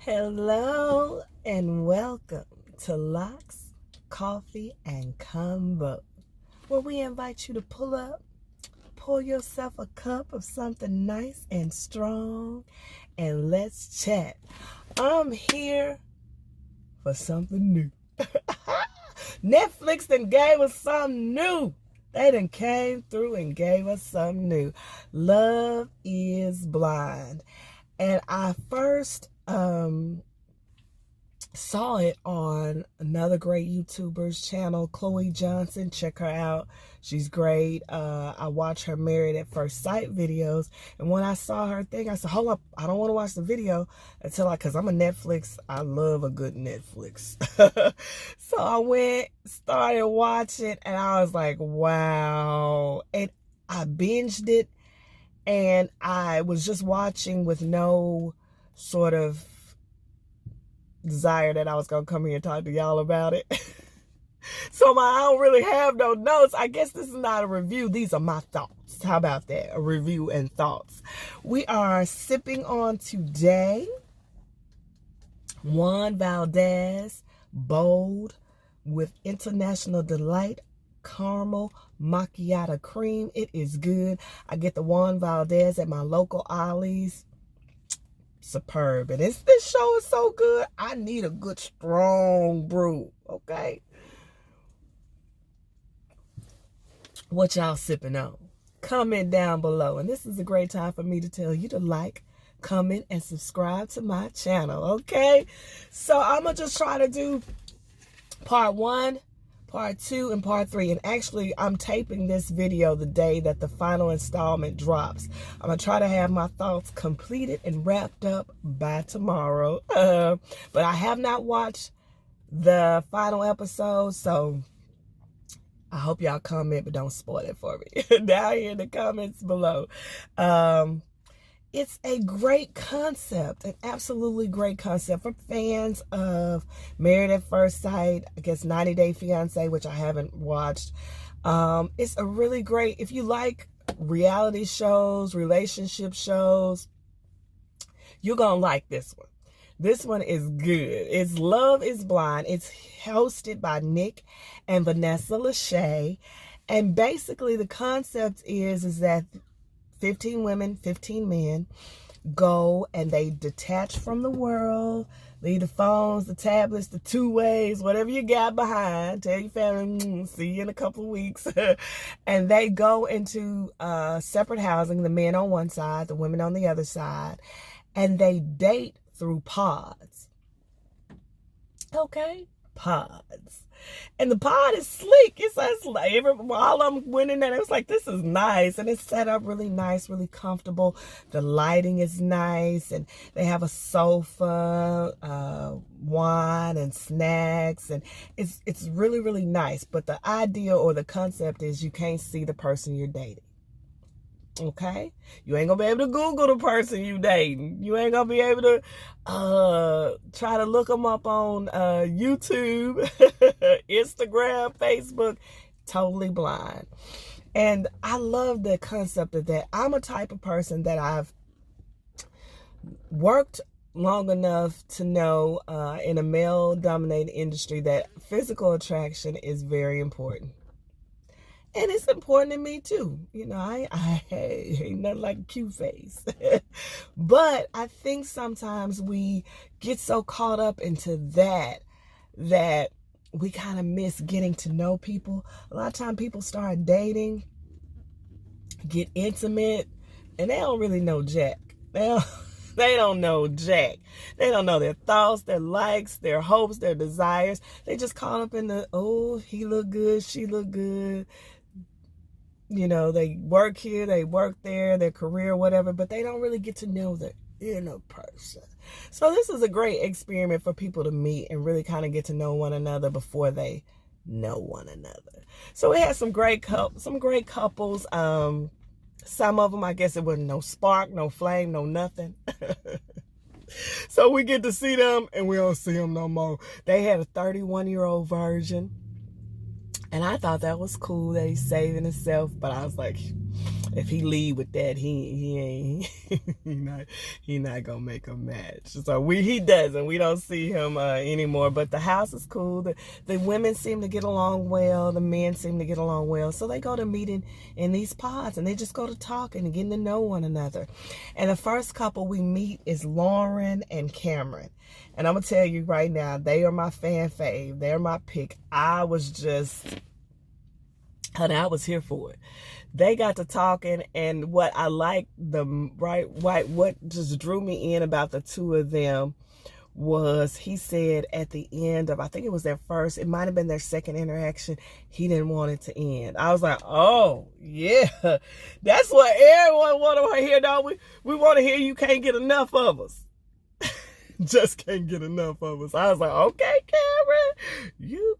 Hello and welcome to Locks, Coffee, and Combo, where we invite you to pull up, pour yourself a cup of something nice and strong, and let's chat. I'm here for something new. Netflix done gave us something new. They done came through and gave us something new. Love is Blind. And I first saw it on another great YouTuber's channel, Chloe Johnson. Check her out. She's great. I watch her Married at First Sight videos. And when I saw her thing, I said, hold up, I don't want to watch the video because I'm a Netflix. I love a good Netflix. So I went, started watching, and I was like, wow. And I binged it. And I was just watching with no sort of desire that I was going to come here and talk to y'all about it. So I don't really have no notes. I guess this is not a review. These are my thoughts. How about that? A review and thoughts. We are sipping on today Juan Valdez Bold with International Delight Caramel Macchiato Cream. It is good. I get the Juan Valdez at my local Ollie's. Superb. And this show is so good. I need a good strong brew. Okay. What y'all sipping on? Comment down below. And this is a great time for me to tell you to like, comment, and subscribe to my channel. Okay. So I'm going to just try to do part 1, part 2, and part 3. And actually, I'm taping this video the day that the final installment drops. I'm going to try to have my thoughts completed and wrapped up by tomorrow. But I have not watched the final episode, so I hope y'all comment, but don't spoil it for me. Down here in the comments below. It's a great concept, an absolutely great concept for fans of Married at First Sight, I guess 90 Day Fiancé, which I haven't watched. It's a really great, if you like reality shows, relationship shows, you're going to like this one. This one is good. It's Love is Blind. It's hosted by Nick and Vanessa Lachey. And basically the concept is that 15 women, 15 men go and they detach from the world, leave the phones, the tablets, the two-ways, whatever you got behind. Tell your family, see you in a couple of weeks. And they go into separate housing, the men on one side, the women on the other side. And they date through pods. Okay? Pods. And the pod is sleek. It's like all of them went in there. It was like, this is nice. And it's set up really nice, really comfortable. The lighting is nice. And they have a sofa, wine and snacks. And it's really, really nice. But the idea or the concept is you can't see the person you're dating. Okay? You ain't gonna be able to Google the person you dating. You ain't gonna be able to try to look them up on YouTube, Instagram, Facebook. Totally blind. And I love the concept of that. I'm a type of person that I've worked long enough to know in a male-dominated industry that physical attraction is very important. And it's important to me too. You know, I ain't nothing like a cute face. But I think sometimes we get so caught up into that we kind of miss getting to know people. A lot of times people start dating, get intimate, and they don't really know jack. They don't know jack. They don't know their thoughts, their likes, their hopes, their desires. They just caught up in the, oh, he look good, she look good. You know, they work here, they work there, their career, whatever, but they don't really get to know the inner person. So this is a great experiment for people to meet and really kind of get to know one another before they know one another. So it has some great couples. Some of them, I guess it wasn't no spark, no flame, no nothing. So we get to see them and we don't see them no more. They had a 31-year-old version. And I thought that was cool that he's saving himself. But I was like, if he lead with that, he ain't he not gonna make a match. So he doesn't. We don't see him anymore. But the house is cool. The women seem to get along well. The men seem to get along well. So they go to meeting in these pods, and they just go to talking and getting to know one another. And the first couple we meet is Lauren and Cameron. And I'm gonna tell you right now, they are my fan fave. They're my pick. I was here for it. They got to talking, and what I liked what just drew me in about the two of them was he said at the end of, I think it was their first, it might have been their second interaction, he didn't want it to end. I was like, oh yeah, that's what everyone want to hear, don't we? We want to hear you can't get enough of us. Just can't get enough of us. I was like, okay, Cameron, you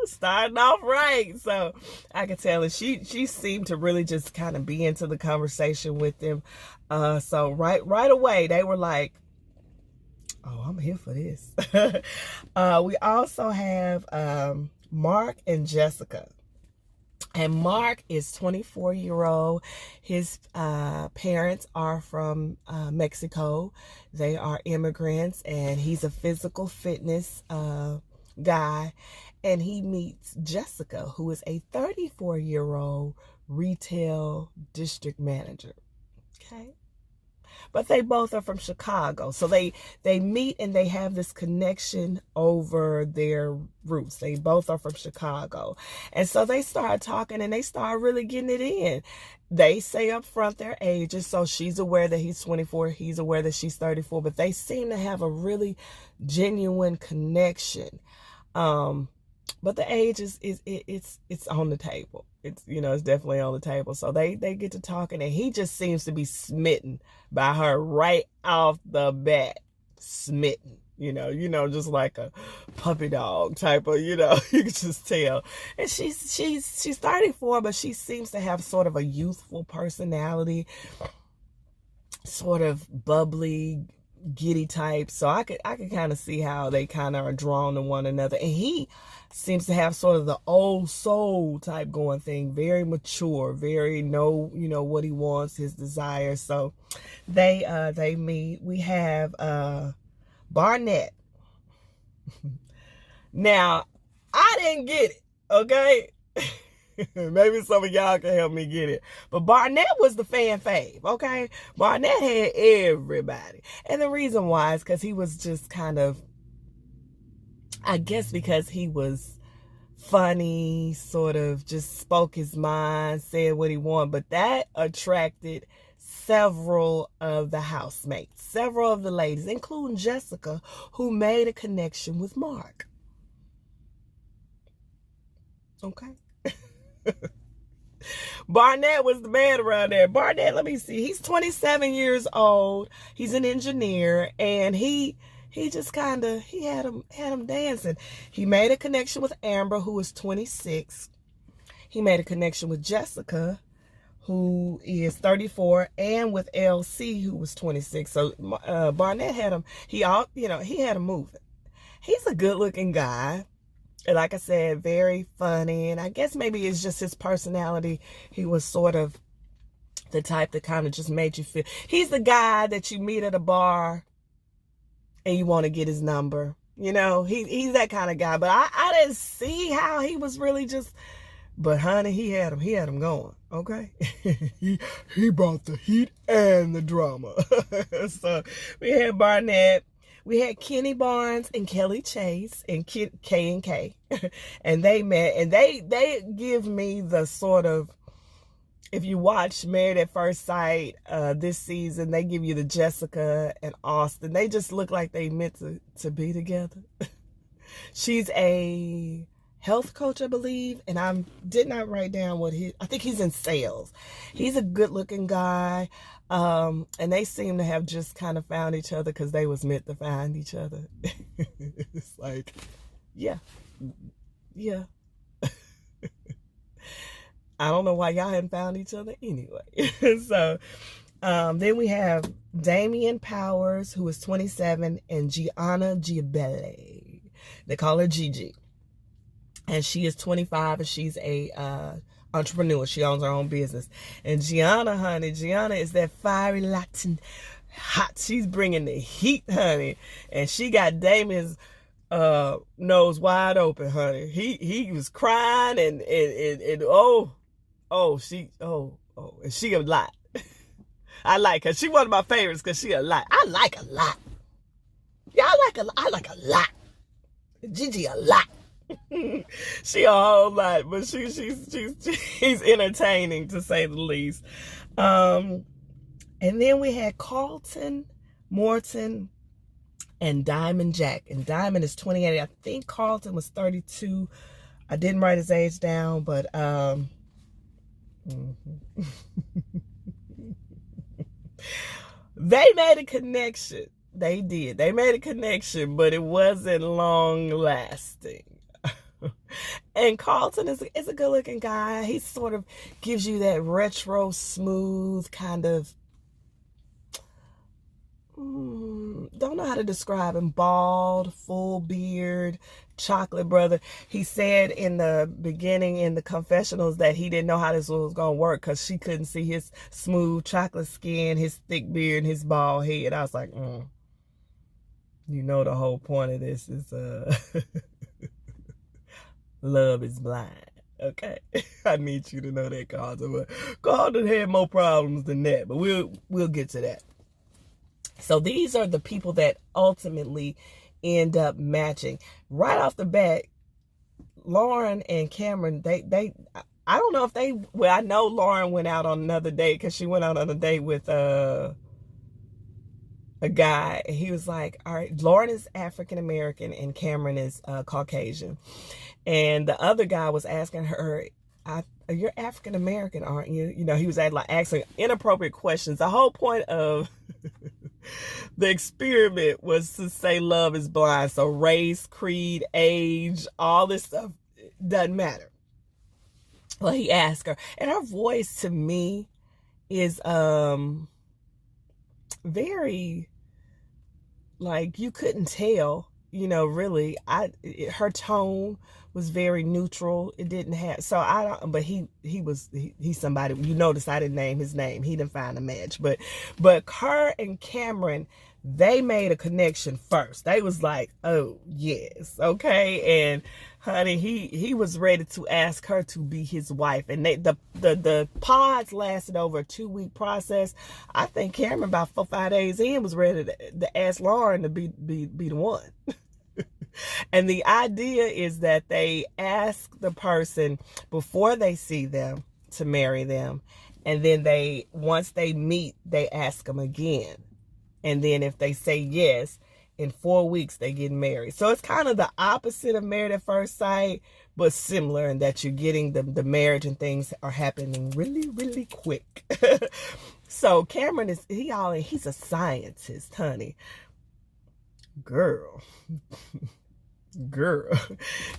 starting off right. So I could tell, and she seemed to really just kind of be into the conversation with them. So right away they were like, oh, I'm here for this. We also have Mark and Jessica. And Mark is 24-year-old. His parents are from Mexico. They are immigrants, and he's a physical fitness guy. And he meets Jessica, who is a 34-year-old retail district manager. Okay. But they both are from Chicago. So they meet and they have this connection over their roots. They both are from Chicago. And so they start talking and they start really getting it in. They say up front their ages. So she's aware that he's 24. He's aware that she's 34. But they seem to have a really genuine connection. But the age it's on the table. It's definitely on the table. So they get to talking, and he just seems to be smitten by her right off the bat. Smitten, just like a puppy dog type of, you can just tell. And she's 34, but she seems to have sort of a youthful personality, sort of bubbly, giddy type. So I could kind of see how they kind of are drawn to one another. And he seems to have sort of the old soul type going thing, very mature, very know what he wants, his desires. So they meet. We have Barnett. Now, I didn't get it, okay? Maybe some of y'all can help me get it. But Barnett was the fan fave, okay? Barnett had everybody. And the reason why is because he was just kind of, I guess because he was funny, sort of just spoke his mind, said what he wanted. But that attracted several of the housemates, several of the ladies, including Jessica, who made a connection with Mark. Okay? Barnett was the man around there. Barnett, let me see. He's 27 years old. He's an engineer, and he just kind of, he had him dancing. He made a connection with Amber, who is 26. He made a connection with Jessica, who is 34, and with LC, who was 26. So Barnett had him. He had him moving. He's a good-looking guy. And like I said, very funny. And I guess maybe it's just his personality. He was sort of the type that kind of just made you feel. He's the guy that you meet at a bar and you want to get his number. He's that kind of guy. But I didn't see how he was really just. But honey, he had him going. Okay. he brought the heat and the drama. So we had Barnett. We had Kenny Barnes and Kelly Chase and K&K. And they met, and they give me the sort of, if you watch Married at First Sight this season, they give you the Jessica and Austin. They just look like they meant to be together. She's a health coach, I believe, and I did not write down I think he's in sales. He's a good looking guy. And they seem to have just kind of found each other because they was meant to find each other. It's like, yeah. I don't know why y'all hadn't found each other anyway. So then we have Damian Powers, who is 27, and Gianna Giabelli. They call her Gigi. And she is 25, and she's a entrepreneur. She owns her own business. And Gianna, honey, Gianna is that fiery Latin hot. She's bringing the heat, honey. And she got Damien's nose wide open, honey. He was crying and and she a lot. I like her. She one of my favorites because she a lot. I like a lot. Yeah, I like a lot. Gigi a lot. She a whole lot, but she's entertaining to say the least. And then we had Carlton, Morton, and Diamond Jack. And Diamond is 28. I think Carlton was 32. I didn't write his age down, but they made a connection. They did. They made a connection, but it wasn't long lasting. And Carlton is a good looking guy. He sort of gives you that retro, smooth kind of, don't know how to describe him, bald, full beard, chocolate brother. He said in the beginning in the confessionals that he didn't know how this was going to work because she couldn't see his smooth chocolate skin, his thick beard, and his bald head. I was like, you know, the whole point of this is love is blind. Okay, I need you to know that, Carlton. But Carlton had more problems than that, but we'll get to that. So these are the people that ultimately end up matching. Right off the bat, Lauren and Cameron, they I don't know if they, well, I know Lauren went out on another date because she went out on a date with a guy. He was like, all right, Lauren is African American and Cameron is Caucasian. And the other guy was asking her, you're African American, aren't you? You know, he was asking inappropriate questions. The whole point of the experiment was to say love is blind. So race, creed, age, all this stuff doesn't matter. Well, he asked her, and her voice to me is very, like, you couldn't tell, you know, really. Her tone was very neutral. It didn't have, so I don't, but he's somebody, you notice I didn't name his name. He didn't find a match, but her and Cameron, they made a connection first. They was like, oh yes, okay. And honey, he was ready to ask her to be his wife. And the pods lasted over a 2-week process. I think Cameron about 4-5 days in was ready to ask Lauren to be the one. And the idea is that they ask the person before they see them to marry them. And then once they meet, they ask them again. And then if they say yes, in 4 weeks, they get married. So it's kind of the opposite of Married at First Sight, but similar in that you're getting the marriage and things are happening really, really quick. So Cameron he's a scientist, honey. Girl.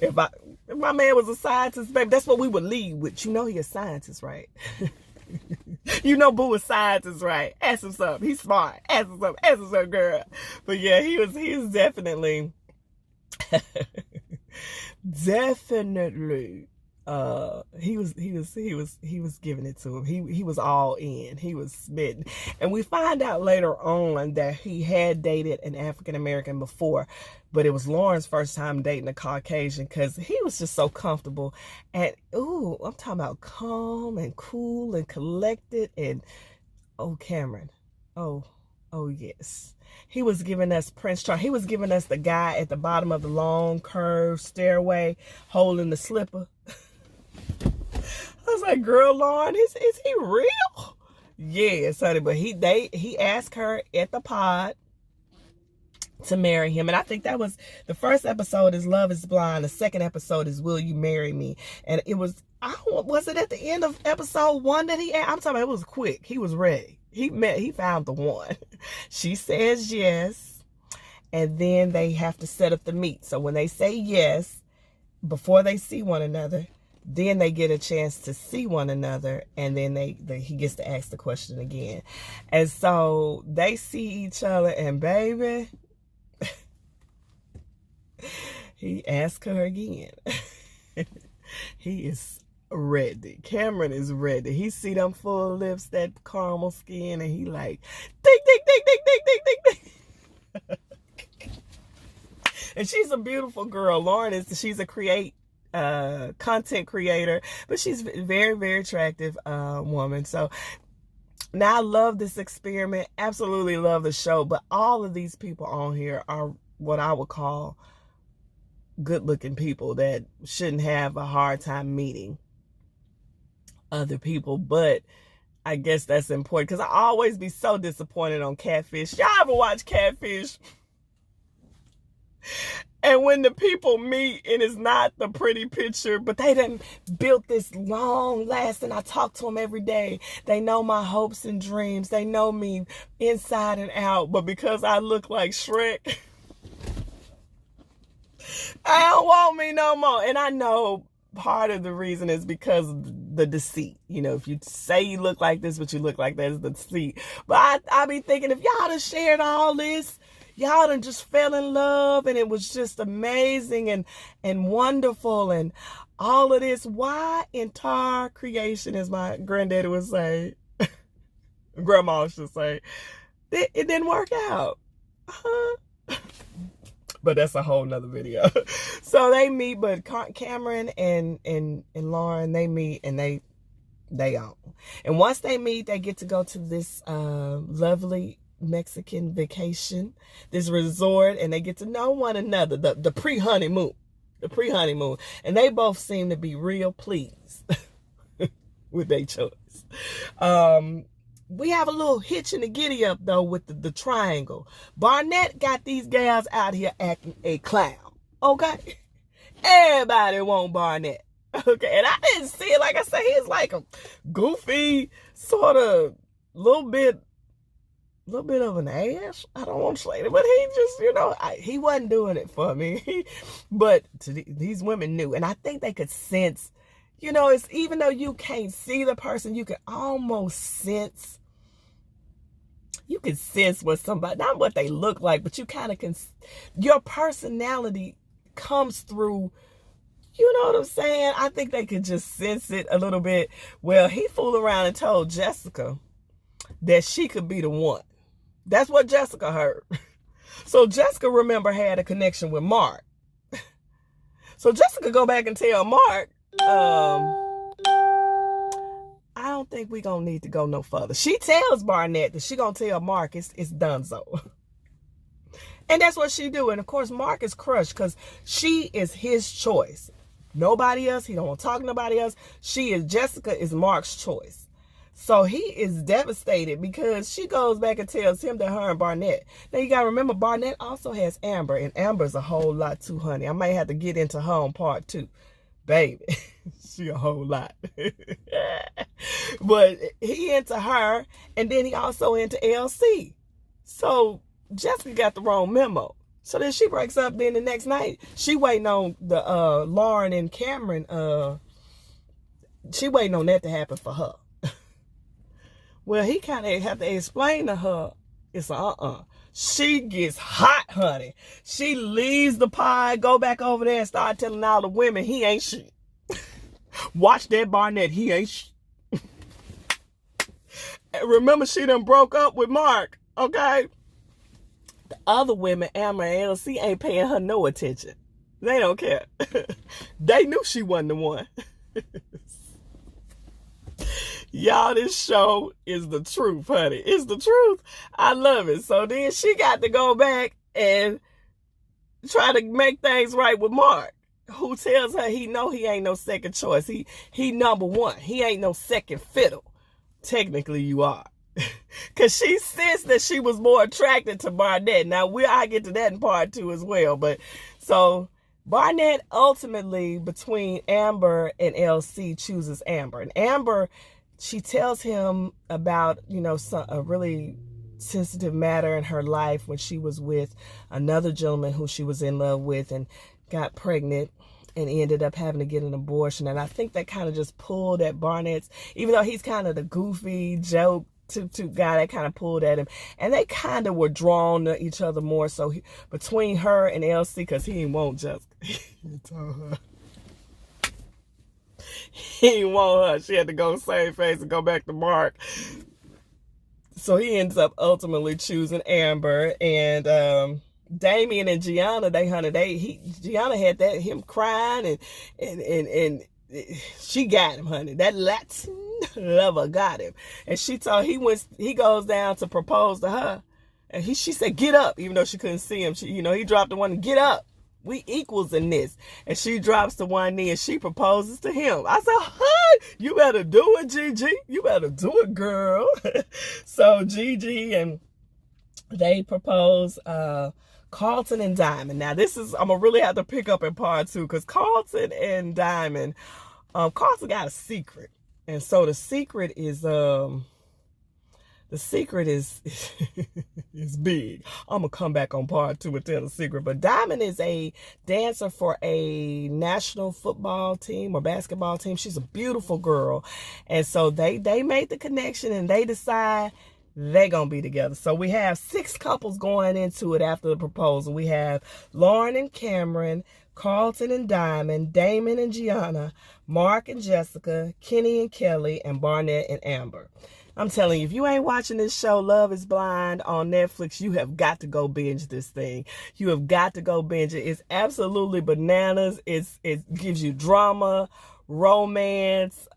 If my man was a scientist, baby, that's what we would lead with. You know he a scientist, right? You know Boo is scientist, right? Ask him something. He's smart. Ask him something, girl. But yeah, he was definitely definitely he was giving it to him. He was all in. He was smitten. And we find out later on that he had dated an African American before, but it was Lauren's first time dating a Caucasian because he was just so comfortable. And I'm talking about calm and cool and collected. And Cameron, oh yes, he was giving us Prince Charles. He was giving us the guy at the bottom of the long curved stairway holding the slipper. I was like, girl, Lauren, is he real? Yes, honey. But he asked her at the pod to marry him. And I think that was the first episode is Love is Blind. The second episode is Will You Marry Me? And it was it at the end of episode 1 that I'm talking about, it was quick. He was ready. He found the one. She says yes. And then they have to set up the meet. So when they say yes, before they see one another, then they get a chance to see one another, and then he gets to ask the question again. And so they see each other, and baby, he asked her again. He is ready. Cameron is ready. He see them full lips, that caramel skin, and he like, ding, ding, ding, ding, ding, ding, ding, ding. And she's a beautiful girl. Lauren she's a content creator, but she's very, very attractive woman. So now I love this experiment. Absolutely love the show. But all of these people on here are what I would call good-looking people that shouldn't have a hard time meeting other people. But I guess that's important because I always be so disappointed on Catfish. Y'all ever watch Catfish? And when the people meet and it's not the pretty picture, but they done built this long lasting, I talk to them every day. They know my hopes and dreams. They know me inside and out. But because I look like Shrek, I don't want me no more. And I know part of the reason is because of the deceit. You know, if you say you look like this, but you look like that, is the deceit. But I be thinking, if y'all done shared all this, y'all done just fell in love and it was just amazing and wonderful and all of this, why entire creation, as my granddaddy would say, grandma should say, it didn't work out. But that's a whole nother video. So they meet, but Cameron and Lauren, they meet and they own. And once they meet, they get to go to this lovely Mexican vacation, this resort, and they get to know one another, the pre-honeymoon. And they both seem to be real pleased with their choice. We have a little hitch in the giddy up though with the triangle. Barnett got these gals out here acting a clown. Okay, everybody want Barnett. Okay, and I didn't see it, like I say, he's like a goofy sort of little bit of an ass. I don't want to say it, but he just, you know, he wasn't doing it for me. But these women knew, and I think they could sense. You know, it's even though you can't see the person, you can almost sense. You can sense what somebody, not what they look like, but you kind of can. Your personality comes through. You know what I'm saying? I think they could just sense it a little bit. Well, he fooled around and told Jessica that she could be the one. That's what Jessica heard. So Jessica, remember, had a connection with Mark. So Jessica go back and tell Mark, I don't think we gonna need to go no further. She tells Barnett that she gonna tell Mark it's donezo. And that's what she do. And of course, Mark is crushed because she is his choice. Nobody else. He don't want to talk to nobody else. Jessica is Mark's choice. So he is devastated because she goes back and tells him that her and Barnett. Now you gotta remember, Barnett also has Amber, and Amber's a whole lot too, honey. I might have to get into her on part 2. Baby, she a whole lot. But he into her, and then he also into LC. So Jessica got the wrong memo. So then she breaks up. Then the next night, she waiting on the Lauren and Cameron. She waiting on that to happen for her. Well, he kind of have to explain to her, it's She gets hot, honey. She leaves the pod, go back over there and start telling all the women he ain't shit. Watch that Barnett, he ain't shit. Remember, she done broke up with Mark, okay? The other women, Amber and LC, ain't paying her no attention. They don't care. They knew she wasn't the one. Y'all, this show is the truth, honey. It's the truth. I love it. So then she got to go back and try to make things right with Mark, who tells her he ain't no second choice. He number one. He ain't no second fiddle. Technically, you are. Because she sensed that she was more attracted to Barnett. Now, I get to that in part 2 as well. But so Barnett ultimately, between Amber and LC, chooses Amber. And Amber, she tells him about, a really sensitive matter in her life when she was with another gentleman who she was in love with and got pregnant and ended up having to get an abortion. And I think that kind of just pulled at Barnett's, even though he's kind of the goofy joke guy, that kind of pulled at him. And they kind of were drawn to each other more. So between her and LC, because he didn't want Jessica, he told her, He didn't want her. She had to go save face and go back to Mark. So he ends up ultimately choosing Amber. And Damien and Gianna, Gianna had him crying and she got him, honey. That Latin lover got him. And he goes down to propose to her. And she said, get up, even though she couldn't see him. He dropped the one, get up. We equals in this. And she drops to one knee and she proposes to him. I said, huh, you better do it, Gigi. You better do it, girl. So Gigi and they propose Carlton and Diamond. Now I'm going to really have to pick up in part 2 because Carlton and Diamond, Carlton got a secret. And so the secret is is big. I'm going to come back on part 2 and tell the secret. But Diamond is a dancer for a national football team or basketball team. She's a beautiful girl. And so they made the connection and they decide they're going to be together. So we have 6 couples going into it after the proposal. We have Lauren and Cameron, Carlton and Diamond, Damon and Gianna, Mark and Jessica, Kenny and Kelly, and Barnett and Amber. I'm telling you, if you ain't watching this show, Love is Blind, on Netflix, you have got to go binge this thing. You have got to go binge it. It's absolutely bananas. It gives you drama, romance.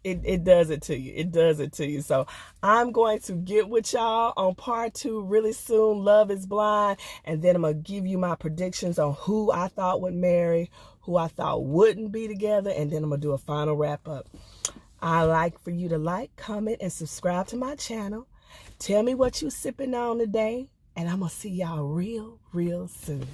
It does it to you. It does it to you. So I'm going to get with y'all on part 2 really soon. Love is Blind. And then I'm going to give you my predictions on who I thought would marry, who I thought wouldn't be together. And then I'm going to do a final wrap up. I like for you to like, comment, and subscribe to my channel. Tell me what you sipping on today. And I'm going to see y'all real soon.